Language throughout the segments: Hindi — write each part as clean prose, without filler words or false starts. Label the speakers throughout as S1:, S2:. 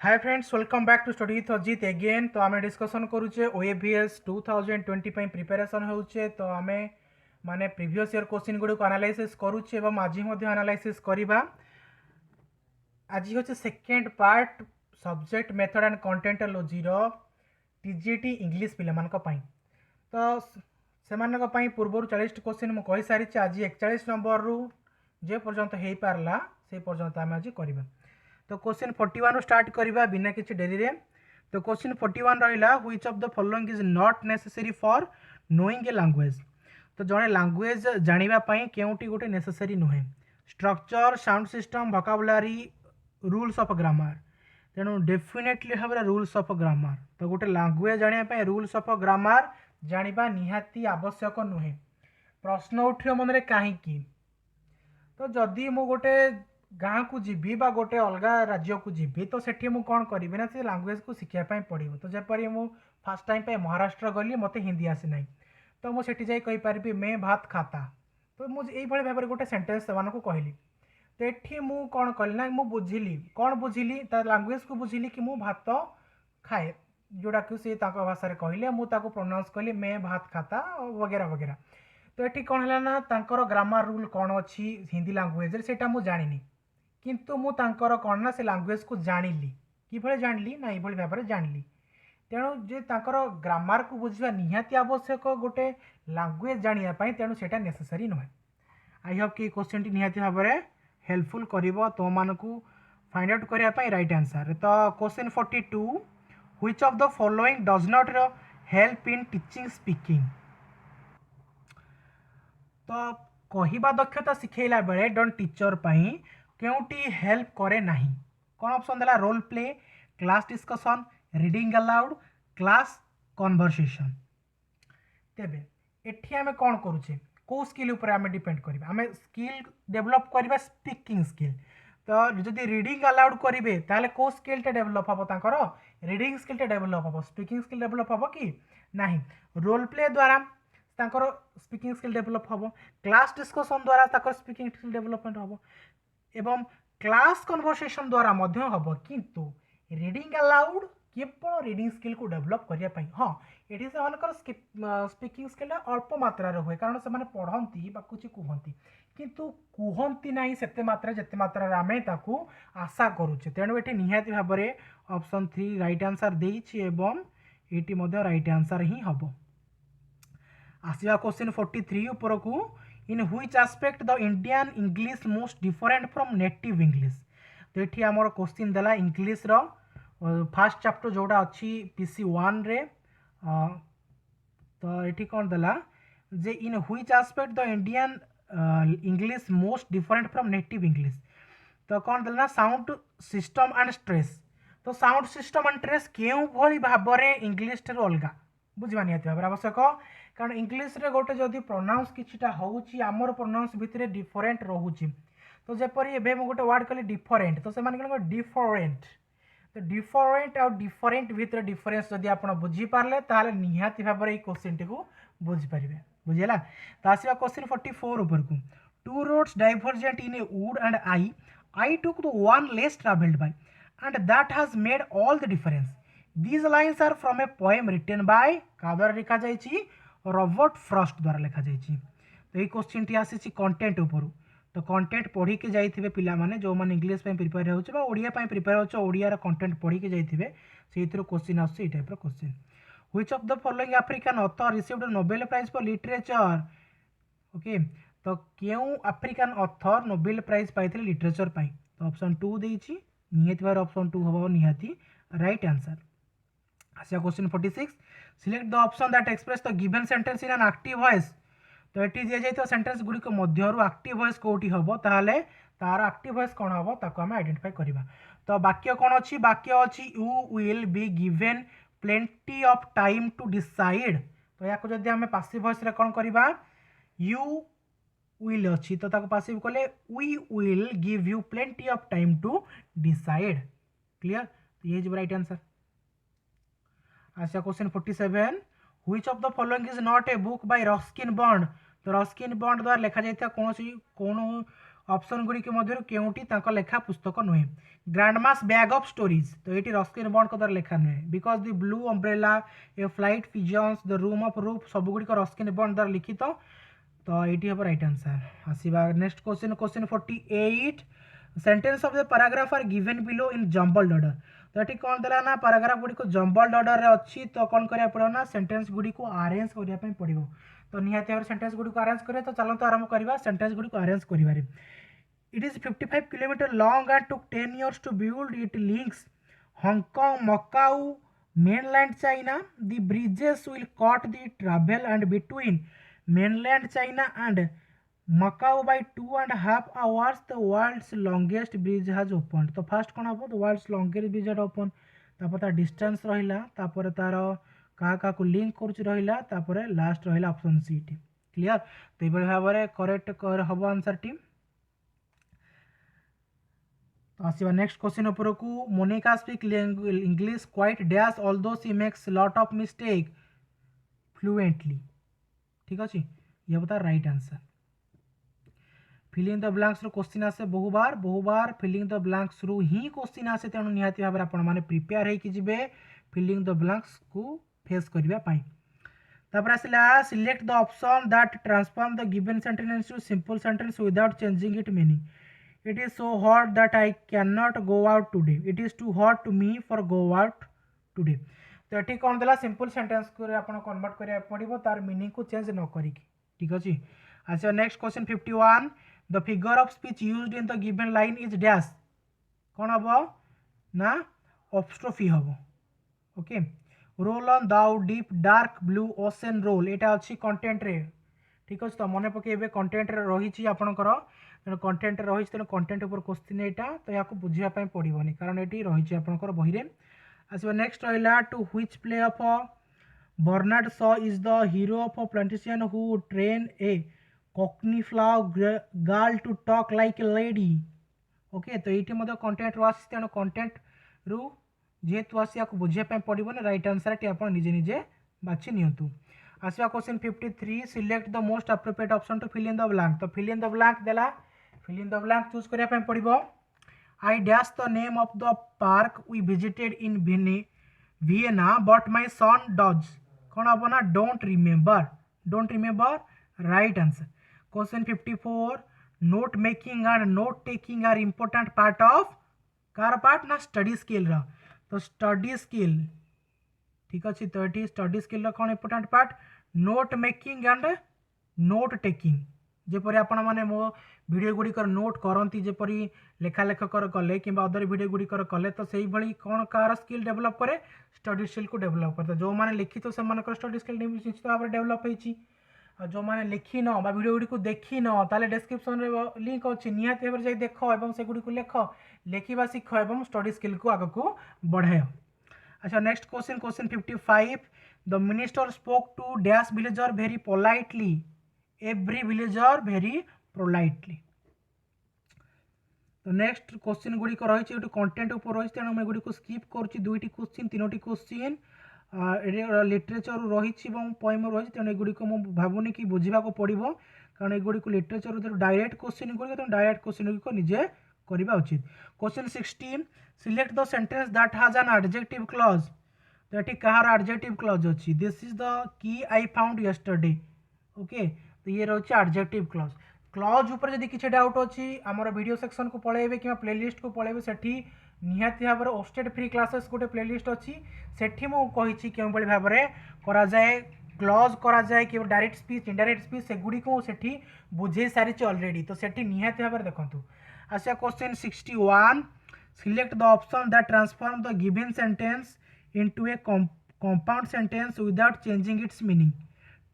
S1: Hi friends, welcome back to study with Ajit again. तो आम डिस्कसन करुचे ओएबीएस 2020 प्रिपेरेसन होचे। तो आम माने प्रीवियस ईयर क्वेश्चन गुड़ी को एनालाइसिस करुचे एवं आज एनालाइसिस करवा। आज हूँ second part subject method and कंटेंटोलॉजी टीजीटी इंग्लिश पिला तो से पूर्व 40 क्वेश्चन मुझे कही सारी। आज 41 नंबर रु जे पर्यंत हो पारला से पर्यंत आम आज करवा। तो क्वेश्चन 41 स्टार्ट करवा बिना किसी डेरी रे। तो क्वेश्चन 41 रहा, which of the following is not necessary for knowing a language. तो जड़े लैंग्वेज जानापी केउटी गोटे नेसेसरी नुहे। Structure, sound system, vocabulary, rules of grammar. तेणु डेफिनेटली भाव रूल्स ऑफ ग्रामर। तो गोटे लैंग्वेज जानापी रूल्स ऑफ ग्रामर जाना निहाती आवश्यक नुहे। प्रश्न उठ मन कहीं तो जदि मु गोटे गाँ को जीवी बा गोटे अलग राज्य को जीवी तो सेठी मु कौन करी ना से लैंग्वेज को शिखापी पड़ो। तो जपरी मु फास्ट टाइम पे महाराष्ट्र गली मत हिंदी आसी ना तो मुझे जाई कही पारि मैं भात खाता। तो मुझे भाव में गोटे सेन्टेन्स से कहली। तो ये मु कौन कली ना मु बुझिली कौन बुझिली लैंग्वेज को बुझिली कि मु भात खाए जोड़ा कि सी भाषा कहले मुझे प्रोनाउंस कली मैं भात खाता वगैरह वगैरह। तो ये कौन है ना ग्रामर रूल कौन अच्छी हिंदी लैंग्वेज से मुझे जानी किंतु मु तांकर कौन ना से लैंग्वेज को जानिली कि जानिली ना ये भाव में जानिली। तेणु जे तांकर ग्रामर को बुझा निहाती आवश्यक गोटे लैंग्वेज जानापी तेणु से नेसेसरी नुहे। आई होप कि क्वेश्चन टी निहाती भाव में हेल्पफुल कर तो मानू फाइंड आउट करने राइट आंसर। तो question 42, which of the following does not help in teaching speaking. तो कहवा दक्षता शिखेला बेले डन टीचर क्योंटी हेल्प करे नहीं। कौन ऑप्शन देला? Role play, class discussion, reading aloud, class conversation. तेबे एठी आमे कौन करूचे को स्किल ऊपर आमे डिपेंड करबा। आमे स्किल डेवलप करबा स्पीकिंग स्किल। तो जदि रीडिंग अलाउड करेंगे ताहले को स्किलटा डेवलप हम तांकर रीडिंग स्किलटा डेवलप हम स्पीकिंग स्किल डेवलप हम कि नहीं। रोल प्ले द्वारा तांकर स्पीकिंग स्किल डेवलप हम, क्लास डिस्कशन द्वारा तांकर स्पीकिंग स्किल डेवलपमेंट हम एवं क्लास कन्वर्सेशन द्वारा मध्य हम। किंतु रीडिंग अलाउड केवल रीडिंग स्किल को डेवलप करने हाँ ये से स्पीकिंग स्किल अल्प मात्रा हुए कारण से पढ़ती कुछ कहती किंतु कहती ना से मात्रा जिते मात्रा आम आशा करुचे। तेणु ये निहाती भाव में ऑप्शन 3 राइट आंसर देइछि ये राइट आंसर ही हम। आसवा क्वेश्चन 43 ऊपर को, इन which aspect the Indian English most different from native English. तो ये आमर क्वेश्चन देला इंग्लिश रो फास्ट चैप्टर जोड़ा अच्छी पीसी 1 रे। तो ये कौन देला जे in which aspect the Indian English most different from native English. तो कौन देला साउंड सिस्टम एंड स्ट्रेस। तो साउंड सिस्टम एंड स्ट्रेस केउ भली भाव में इंग्लिश ठार अलग बुझा निहाती भाव आवश्यक। कारण इंग्लिश रे गोटे जदि प्रोनाउंस किछिटा होउची आमर प्रोनाउंस भितर डिफरेंट रोचे। तो जपरी एबे मु गोटे वर्ड कहली डिफरेंट तो से कौन डिफरेंट। तो डिफरेंट और डिफरेंट भितर डिफरेंस जदि आप बुझी पारे ताहले निहाती भाव में क्वेश्चन टी को बुझीपारे बुझेगा। तो आसवा क्वेश्चन 44 ऊपर को, two roads divergent in a wood and I took the one less travelled by and that has made all the difference. These lines are from a poem written by का द्वारा लिखा जाइछि रॉबर्ट फ्रॉस्ट द्वारा लिखा जाइछि। तो ये क्वेश्चन टी आसी कंटेंट ऊपर। तो कंटेंट पढ़ी के जाइए पिला माने जो मैंने इंग्लिश प्रिपेयर होड़िया प्रिपेयर होड़िया कंटेंट पढ़ी के जाइए से क्वेश्चन आस type question. Which of the following African author received Nobel prize for literature. Okay तो क्यों अफ्रिकन ऑथर नोबेल प्राइज पाई लिटरेचर पाई। तो ऑप्शन 2 देइछि निहाती बार ऑप्शन 2 हम निहाती राइट आंसर। आसा question 46, select the option that express the given sentence in an active voice. तो ये दी जाइए सेंटेंस गुड़िक मध्य एक्टिव वॉइस कौटी हम ताहले तार एक्टिव वॉइस कौन हम ताको आम आइडेंटिफाई करवा। तो वाक्य कौन अच्छी वाक्य अच्छी you will be given plenty of time to decide. तो या जदि आम पासिव वॉइस रे कौन करवा यू विल अच्छी तो ताको पासिव कले we will give you plenty of time to decide. Clear. तो ये राइट आंसर। अच्छा question 47, which of the following is not a book by Ruskin Bond. तो रस्किन बॉन्ड द्वारा लिखा जाता कौन कौन ऑप्शन गुड़ी के मध्य केउटी तांको लेखा पुस्तक नुहे ग्रांडमास बैग ऑफ स्टोरीज तो ये रस्किन बॉन्ड को द्वारा लेखा नुहे because the blue umbrella a flight pigeons the room of roof सब गुड़ी रस्किन बॉन्ड द्वारा लिखित तो ये हम राइट आंसर आसवा next question question 48 sentence of the paragraph are given below in jumbled order तो ये कौन देला ना पैराग्राफ गुड़ी को जम्बल्ड ऑर्डर रे अच्छी तो कौन करिया पड़ो ना सेंटेंस गुड़ी को अरेंज करिया पय पड़िबो तो निहाती भाव सेंटेंस गुड़ी को अरेंज करिया तो चलतो आरंभ करबा सेंटेंस गुड़ी को arrange करिबारे It is 55 kilometers long and took 10 years to build. It links Hong Kong, Macau, mainland China. The bridges will cut the travel and between mainland China and Macau by 2.5 hours. The world's longest bridge has opened. तो first कौन हम the world's longest bridge has opened. तापर तार distance रहिला तापर तार का को लिंक करूच रहिला तापर लास्ट रहिला ऑप्शन सी टी क्लियर तो ये भाव में करेक्ट हम आंसर टी आसवा नेक्स्ट क्वेश्चन उपर को Monica speak English quite dash although she makes lot of mistake fluently ठीक अच्छे ये बता right answer filling the blanks रो क्वेश्चन आसे बहुबार फिलिंग द ब्लैंक्स रू ही क्वेश्चन आसे तेणु निहाती भाव आपण माने प्रिपेयर होइकि जिबे फिलिंग द ब्लैंक्स को फेस करिबा पई तापर आसला select the option that transform the given sentence to simple sentence without changing it meaning It is so hot that I cannot go out today. It is too hot to me for go out today. तो ये कौन देला सिंपल सेंटेंस को आपन कन्वर्ट करिया पड़िबो तार मीनिंग को चेंज न करिक ठीक अछि अच्छा next question 51 the figure of speech used in the given line is dash कौन हबो ना ऑप्स्ट्रोफी हबो okay roll on thou deep dark blue ocean roll एटा अछि कंटेंट रे ठीक अछि तो मने पकेबे कंटेंट रे रहिछि आपनकर तेणु कंटेंट रही तेणु कंटेंट उपर क्वेश्चन यहाँ तो यहाँ बुझापी पड़ोनी कारण ये रही आपंकर बही आसवा नेक्स्ट रहा to which play of Bernard Shaw is the hero of a phonetician who train a cockney flower girl to talk like a lady okay तो ये कंटेंट रू आसी तेणु कंटेंट रू जेहेतु आसी आपको बुझापी पड़ोनी राइट आंसर टी आप निजे निजे बाछि नियंतु आसवा question 53 select the most appropriate option to fill in the blank तो फिल इन द ब्लैंक देला fill in the blank choose करिया पड़ो I dash the name of the park we visited in Vienna but my son does कौन हम ना don't remember right answer question 54 note making and note taking are important part of कार पार्ट ना स्टडी स्किल रा तो स्टडी स्किल ठीक अच्छे तो ये स्टडी स्किल कौन important part note making and note taking जेपरी आपण माने मो वीडियो गुड़िकर नोट करती जेपरी लेखालेख कले कि अदर वीडियो गुड़िकर कले तो से भाई कौन कार स्किल डेभलप करे स्टडी स्किल को डेभलप करे तो जो मैंने लिखित से स्टडी स्किल निश्चित भाव में डेभलप होती जो मैंने लिखिन वीडियो गुड़ी को देखिन ताले डिस्क्रिप्शन लिंक अच्छी निहाती भाव में देख और से गुड़ी को लेख लिखा शिख और स्टडी स्किल को आग को बढ़ाए अच्छा next question question 55 the minister spoke to dash villager very politely every villager very politely तो नेक्स्ट क्वेश्चन गुड़ी रही कंटेंट उपर रही तेणु मुझे गुड़ी को स्किप कर दुईटी क्वेश्चन तीनोटी क्वेश्चन लिटरेचर रही पोएम रही तेणु एगुड़ी मुझे भावुनी कि बुझा पड़ो कारण एगुड़ी को लिटरेचर डायरेक्ट क्वेश्चन गुड़ी तेणु डायरेक्ट क्वेश्चन गुड़ी निजे करवा उचित question 16 select the sentence that has an adjective clause तो ये कहार एडजेक्टिव क्लॉज अच्छी this is the key I found yesterday okay तो ये रही एडजेक्टिव क्लॉज क्लॉज ऊपर जदि किसी डाउट अच्छी आमर वीडियो सेक्शन को पळेबे कि प्लेलिस्ट को पळेबे सेठी निहाती भाव में ओस्टेड फ्री क्लासेस गोटे प्लेलिस्ट अच्छी सेठी मु कहिछि केउ बळी भाव में करा जाए क्लॉज करा जाए कि डायरेक्ट स्पीच इनडायरेक्ट स्पीच सेगुडी को सेठी बुझे सारी ऑलरेडी तो सेठी निहाती भाव में देखंतु आसा question 61 select the option that transform the given sentence into A compound sentence without changing it's meaning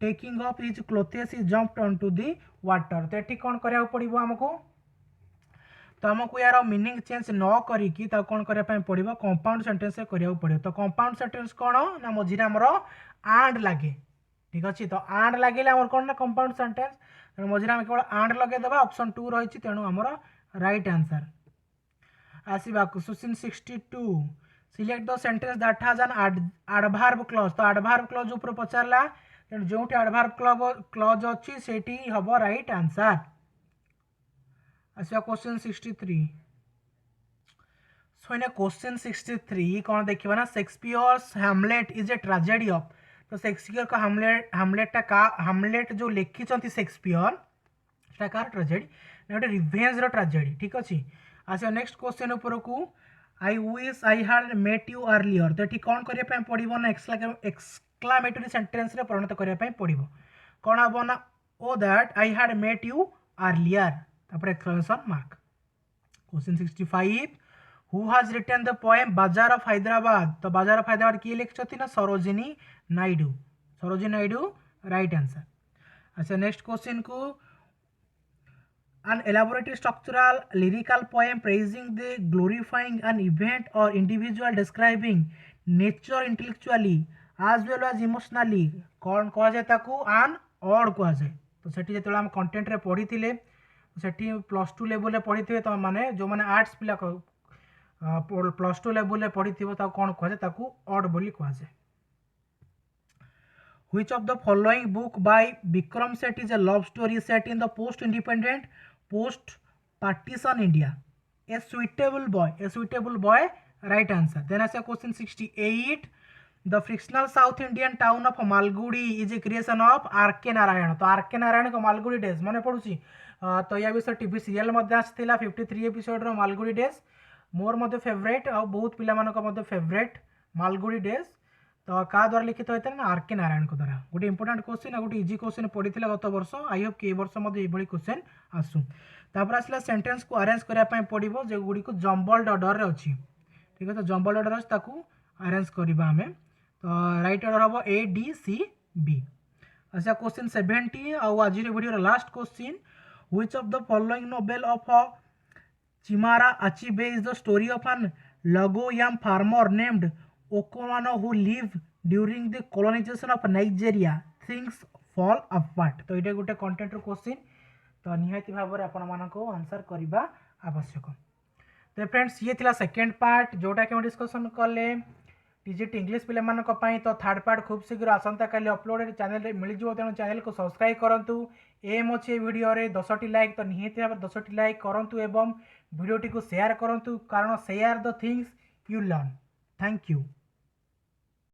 S1: taking of his clothes he jumped onto the water तो ये कौन करा पड़ो आमको तो आमको यार मीनिंग चेंज न करिकी कौन करने पड़ो कंपाउंड सेंटेंस करा पड़ो तो कंपाउंड सेंटेंस कौन ना मझे आमर आंड लगे ठीक अच्छे तो आंड लगे आम कौन ना कंपाउंड सेंटेंस मझे आम केवल आंड लगेदेवा ऑप्शन 2 रही तेणु आमर राइट आंसर आसवा question 62 select the sentence that has an adverb clause तो एडवर्ब क्लॉज ऊपर पचारला तेणु जो एडवर्ब क्लॉज अच्छी सेठी हम राइट आंसर आसिया क्वेश्चन 63। सो इन क्वेश्चन 63 कौन देखिए ना, Shakespeare's Hamlet is a tragedy of. तो शेक्सपियर का हैमलेट जो लिखिं शेक्सपियर सेटा कार ट्रेजेडी ना गोटे रिवेंज ट्रेजेडी। ठीक अच्छे। आस नेक्स्ट क्वेश्चन उपरकू, I wish I had met you earlier. तो ये कौन करने पड़ो ना एक्सक्लामेटरी सेंटेंस रे परिणत करने पड़ो। कौन हम ना, oh that I had met you earlier तापर exclamation mark. Question 65, who has written the poem bazaar of Hyderabad. तो बाजार ऑफ हैदराबाद किए लिखिं ना, सरोजिनी नायडू। Sarojini Naidu right answer. अच्छा नेक्स्ट क्वेश्चन को, an elaborate structural lyrical poem praising the glorifying an event or individual describing nature intellectually as well as emotionally कौन कह जाए ताकू an odd कह जाए। तो सेठी जेतेबेले हम कंटेंट रे पढ़ी थिले सेठी +2 लेवल रे पढ़ी थिबे तो माने जो माने आर्ट्स पिला +2 लेवल रे पढ़ी थिबो ताकू कौन कह जाए ताकू odd बोली कह जाए। Which of the following book by Vikram Seth is a love story set in the post-independent, post-partition India? A suitable boy, right answer. Then as a question 68, the fictional South Indian town of Malgudi is a creation of R.K. Narayan. तो R.K. नारायण को मालगुडी डेज मन पड़ुची। तो या विषय टीवी सीरियल मध्य आसाला 53 एपिसोड रो मालगुडी डेज मोर मध्य फेवरेट और बहुत पिला मानक मध्य फेवरेट मालगुडी डेज। तो क्या द्वारा लिखित होता है ना, R.K. नारायण को द्वारा। गोटे इंपोर्टेंट क्वेश्चन गोटे इजी क्वेश्चन पड़ी गत वर्ष, आई होप कि ए वर्ष ये क्वेश्चन आसू। तापर आसला सेंटेंस को अरेंज करने पड़ो जो गुड़ी को जम्बल्ड ऑर्डर रे अच्छी। ठीक है, तो जम्बल्ड ऑर्डर अच्छी ताकू अरेंज करवा आम। तो राइट ऑर्डर हम A D C B। अच्छा क्वेश्चन 70 आज video last question, which of the following novel of Chinua Achebe is the story of an लगोयाम farmer named Okonkwo who live during the colonisation of Nigeria, things fall apart. तो ये गोटे कंटेंट क्वेश्चन, तो निहाती भाव में आपण मानको आंसर करबा आवश्यक। तो फ्रेंड्स ये थिला सेकेंड पार्ट जोटा कि हम डिस्कशन कले टीजीटी इंग्लिश पिला मानक पई। तो थर्ड पार्ट खूब शीघ्र आसंता काली अपलोडेड चैनल रे मिल जिवो, तेणु चैनल को सब्सक्राइब करंतु। एम अच्छे वीडियो रे 10टी लाइक, तो निहाती भाव 10टी लाइक करंतु एवं वीडियोटी को शेयर करंतु, कारण share the things you learn. Thank you.